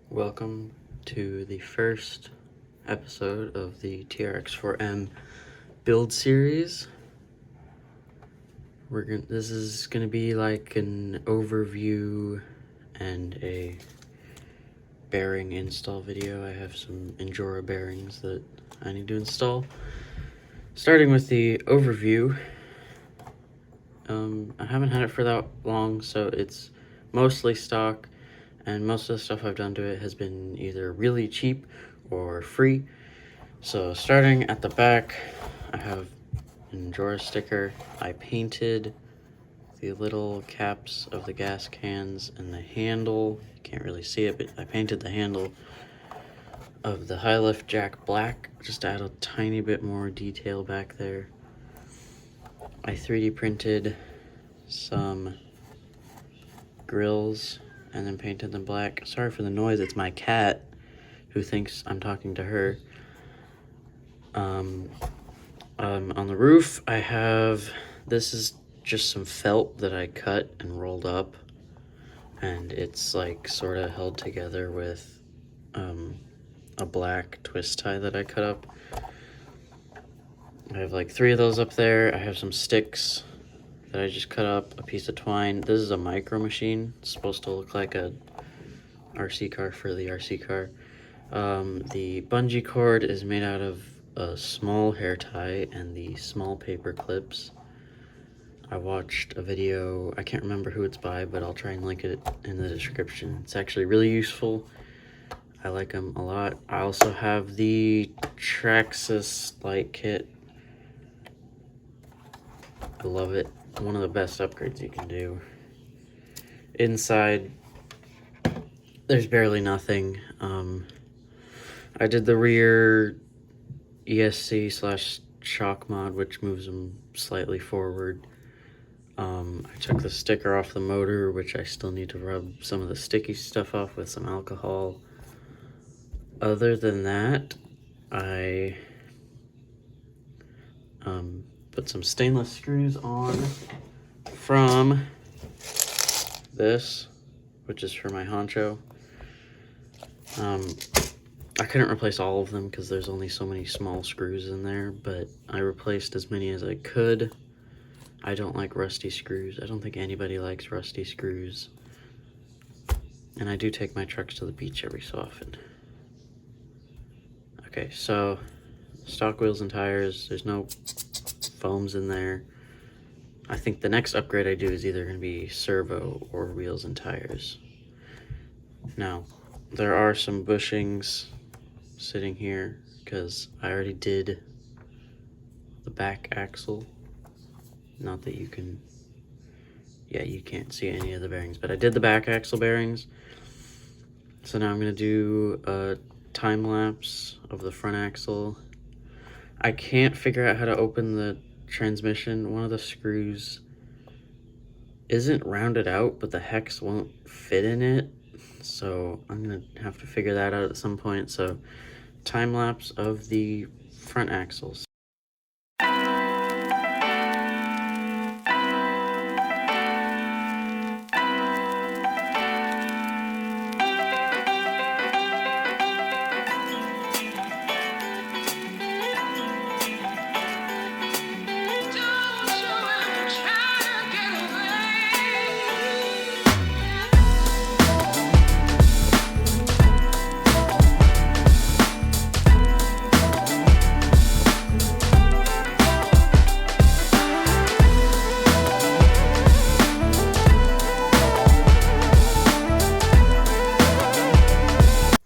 Welcome to the first episode of the TRX4m build series. This is gonna be like an overview and a bearing install video. I have some Injora bearings that I need to install. Starting with the overview, I haven't had it for that long, so it's mostly stock. And most of the stuff I've done to it has been either really cheap or free. So starting at the back, I have an Injora sticker. I painted the little caps of the gas cans and the handle. You can't really see it, but I painted the handle of the high lift jack black, just to add a tiny bit more detail back there. I 3D printed some grills and then painted them black. Sorry for the noise, it's my cat who thinks I'm talking to her. On the roof, I have, this is just some felt that I cut and rolled up, and it's like sort of held together with a black twist tie that I cut up. I have like 3 of those up there. I have some sticks that I just cut up, a piece of twine. This is a micro machine. It's supposed to look like a RC car for the RC car. The bungee cord is made out of a small hair tie and the small paper clips. I watched a video, I can't remember who it's by, but I'll try and link it in the description. It's actually really useful. I like them a lot. I also have the TRX light kit. I love it. One of the best upgrades you can do. Inside, there's barely nothing. I did the rear ESC/shock mod, which moves them slightly forward. I took the sticker off the motor, which I still need to rub some of the sticky stuff off with some alcohol. Other than that, I put some stainless screws on from this, which is for my honcho. I couldn't replace all of them because there's only so many small screws in there, but I replaced as many as I could. I don't like rusty screws. I don't think anybody likes rusty screws. And I do take my trucks to the beach every so often. Okay, so stock wheels and tires. There's no foams in there. I think the next upgrade I do is either going to be servo or wheels and tires. Now, there are some bushings sitting here because I already did the back axle. Not that you can, yeah, you can't see any of the bearings, but I did the back axle bearings. So now I'm going to do a time lapse of the front axle. I can't figure out how to open the transmission. One of the screws isn't rounded out, but the hex won't fit in it. So I'm gonna have to figure that out at some point. So time lapse of the front axles.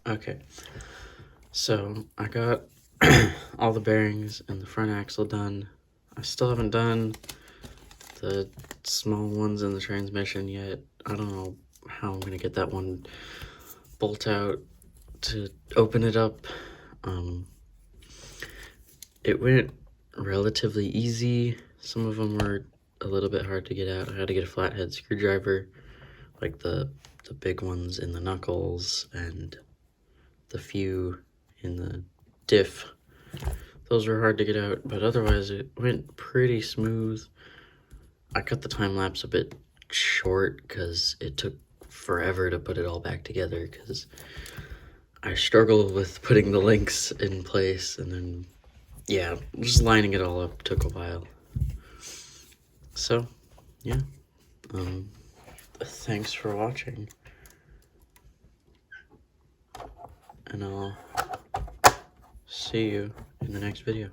Okay, so I got all the bearings and the front axle done. I still haven't done the small ones in the transmission yet. I don't know how I'm gonna get that one bolt out to open it up. It went relatively easy. Some of them were a little bit hard to get out. I had to get a flathead screwdriver, like the big ones in the knuckles and the few in the diff. Those were hard to get out, but otherwise it went pretty smooth. I cut the time lapse a bit short because it took forever to put it all back together because I struggle with putting the links in place, and then, yeah, just lining it all up took a while. So, yeah, thanks for watching, and I'll see you in the next video.